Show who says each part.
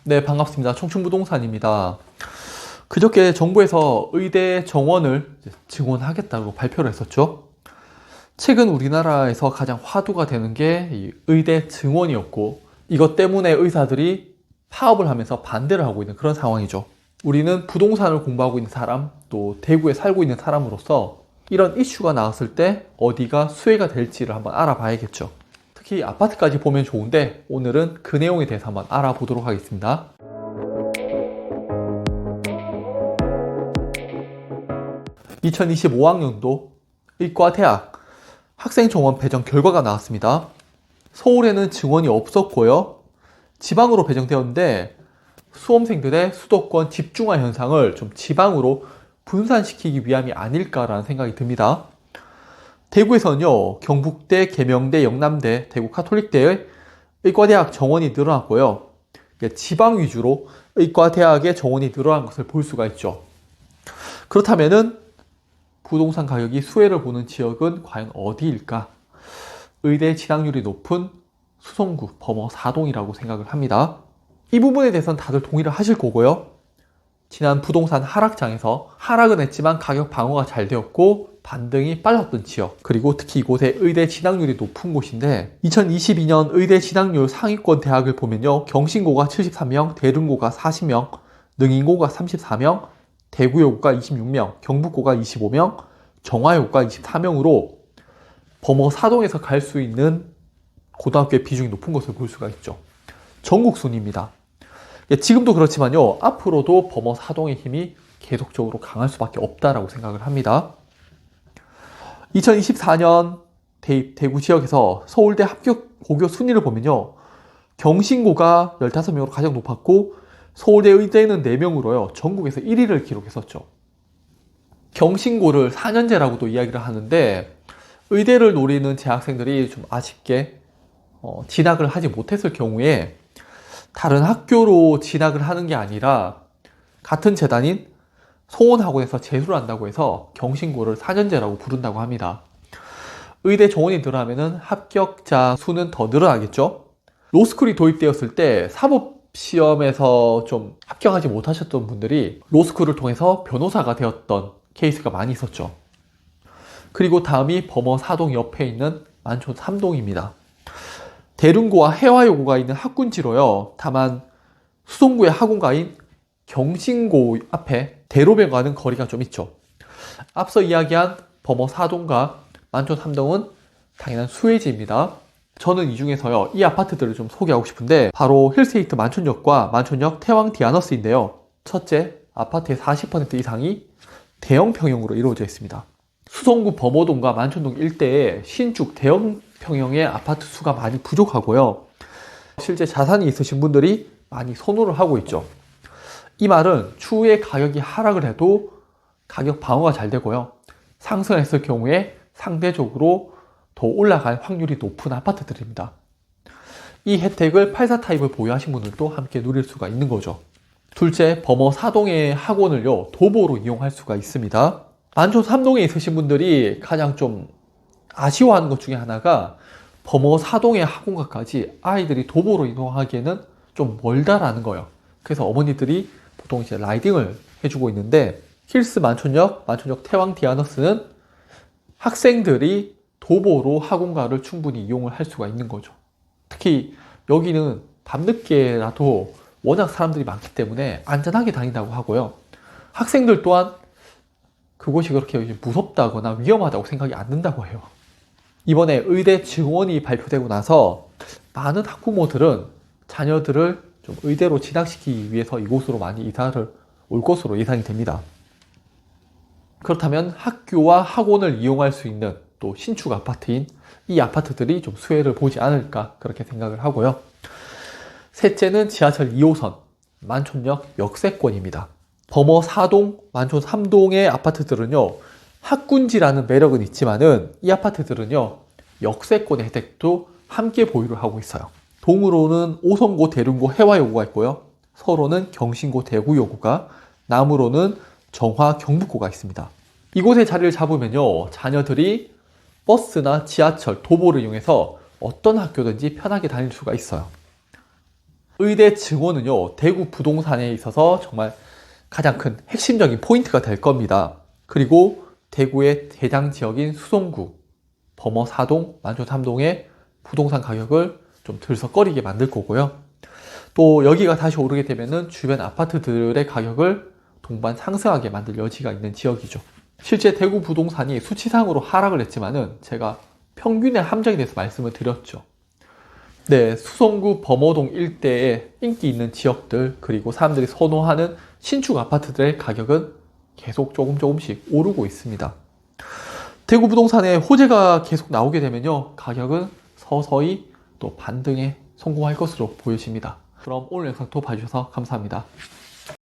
Speaker 1: 네, 반갑습니다. 청춘부동산입니다. 그저께 정부에서 의대 정원을 증원하겠다고 발표를 했었죠. 최근 우리나라에서 가장 화두가 되는 게 이 의대 증원이었고, 이것 때문에 의사들이 파업을 하면서 반대를 하고 있는 그런 상황이죠. 우리는 부동산을 공부하고 있는 사람, 또 대구에 살고 있는 사람으로서 이런 이슈가 나왔을 때 어디가 수혜가 될지를 한번 알아봐야겠죠. 특히 아파트까지 보면 좋은데 오늘은 그 내용에 대해서 한번 알아보도록 하겠습니다. (2025학년도) 의과대학 학생정원 배정 결과가 나왔습니다. 서울에는 증원이 없었고요. 지방으로 배정되었는데 수험생들의 수도권 집중화 현상을 좀 지방으로 분산시키기 위함이 아닐까라는 생각이 듭니다. 대구에서는요, 경북대, 계명대, 영남대, 대구 카톨릭대의 의과대학 정원이 늘어났고요. 지방 위주로 의과대학의 정원이 늘어난 것을 볼 수가 있죠. 그렇다면은 부동산 가격이 수혜를 보는 지역은 과연 어디일까? 의대 진학률이 높은 수성구, 범어, 사동이라고 생각을 합니다. 이 부분에 대해서는 다들 동의를 하실 거고요. 지난 부동산 하락장에서 하락은 했지만 가격 방어가 잘 되었고 반등이 빨랐던 지역, 그리고 특히 이곳에 의대 진학률이 높은 곳인데 2022년 의대 진학률 상위권 대학을 보면요, 경신고가 73명, 대릉고가 40명, 능인고가 34명, 대구여고가 26명, 경북고가 25명, 정화여고가 24명으로 범어 사동에서 갈 수 있는 고등학교의 비중이 높은 것을 볼 수가 있죠. 전국 순위입니다. 지금도 그렇지만요, 앞으로도 범어 사동의 힘이 계속적으로 강할 수밖에 없다라고 생각을 합니다. 2024년 대구 지역에서 서울대 합격 고교 순위를 보면요, 경신고가 15명으로 가장 높았고 서울대 의대는 4명으로요 전국에서 1위를 기록했었죠. 경신고를 4년제라고도 이야기를 하는데 의대를 노리는 재학생들이 좀 아쉽게 진학을 하지 못했을 경우에 다른 학교로 진학을 하는 게 아니라 같은 재단인 송원학원에서 재수를 한다고 해서 경신고를 4년제라고 부른다고 합니다. 의대 정원이 늘어나면 합격자 수는 더 늘어나겠죠. 로스쿨이 도입되었을 때 사법시험에서 좀 합격하지 못하셨던 분들이 로스쿨을 통해서 변호사가 되었던 케이스가 많이 있었죠. 그리고 다음이 범어 사동 옆에 있는 만촌 3동입니다. 대릉고와 해화여고가 있는 학군지로요. 다만 수성구의 학원가인 경신고 앞에 대로변 가는 거리가 좀 있죠. 앞서 이야기한 범어 4동과 만촌 3동은 당연한 수혜지입니다. 저는 이 중에서요, 이 아파트들을 좀 소개하고 싶은데 바로 힐스테이트 만촌역과 만촌역 태왕 디아너스인데요. 첫째, 아파트의 40% 이상이 대형 평형으로 이루어져 있습니다. 수성구 범어동과 만촌동 일대에 신축 대형 평형의 아파트 수가 많이 부족하고요. 실제 자산이 있으신 분들이 많이 선호를 하고 있죠. 이 말은 추후에 가격이 하락을 해도 가격 방어가 잘 되고요. 상승했을 경우에 상대적으로 더 올라갈 확률이 높은 아파트들입니다. 이 혜택을 84 타입을 보유하신 분들도 함께 누릴 수가 있는 거죠. 둘째, 범어 4동의 학원을요, 도보로 이용할 수가 있습니다. 만촌 3동에 있으신 분들이 가장 좀 아쉬워하는 것 중에 하나가 범어 4동의 학원가까지 아이들이 도보로 이동하기에는 좀 멀다라는 거예요. 그래서 어머니들이 보통 이제 라이딩을 해주고 있는데 힐스 만촌역, 만촌역 태왕 디아너스는 학생들이 도보로 학원가를 충분히 이용을 할 수가 있는 거죠. 특히 여기는 밤늦게라도 워낙 사람들이 많기 때문에 안전하게 다닌다고 하고요. 학생들 또한 그곳이 그렇게 무섭다거나 위험하다고 생각이 안 든다고 해요. 이번에 의대 증원이 발표되고 나서 많은 학부모들은 자녀들을 좀 의대로 진학시키기 위해서 이곳으로 많이 이사를 올 것으로 예상이 됩니다. 그렇다면 학교와 학원을 이용할 수 있는 또 신축 아파트인 이 아파트들이 좀 수혜를 보지 않을까 그렇게 생각을 하고요. 셋째는 지하철 2호선 만촌역 역세권입니다. 범어 4동, 만촌 3동의 아파트들은요, 학군지라는 매력은 있지만은 이 아파트들은요, 역세권의 혜택도 함께 보유를 하고 있어요. 동으로는 오성고, 대릉고, 해화여고가 있고요. 서로는 경신고, 대구여고가, 남으로는 정화, 경북고가 있습니다. 이곳에 자리를 잡으면요, 자녀들이 버스나 지하철, 도보를 이용해서 어떤 학교든지 편하게 다닐 수가 있어요. 의대 증원은요, 대구 부동산에 있어서 정말 가장 큰 핵심적인 포인트가 될 겁니다. 그리고 대구의 대장 지역인 수성구, 범어 4동, 만촌 3동의 부동산 가격을 좀 들썩거리게 만들 거고요. 또 여기가 다시 오르게 되면은 주변 아파트들의 가격을 동반 상승하게 만들 여지가 있는 지역이죠. 실제 대구 부동산이 수치상으로 하락을 했지만은 제가 평균의 함정에 대해서 말씀을 드렸죠. 네, 수성구 범어동 일대에 인기 있는 지역들, 그리고 사람들이 선호하는 신축 아파트들의 가격은 계속 조금씩 오르고 있습니다. 대구 부동산에 호재가 계속 나오게 되면요, 가격은 서서히 또 반등에 성공할 것으로 보여집니다. 그럼 오늘 영상도 봐주셔서 감사합니다.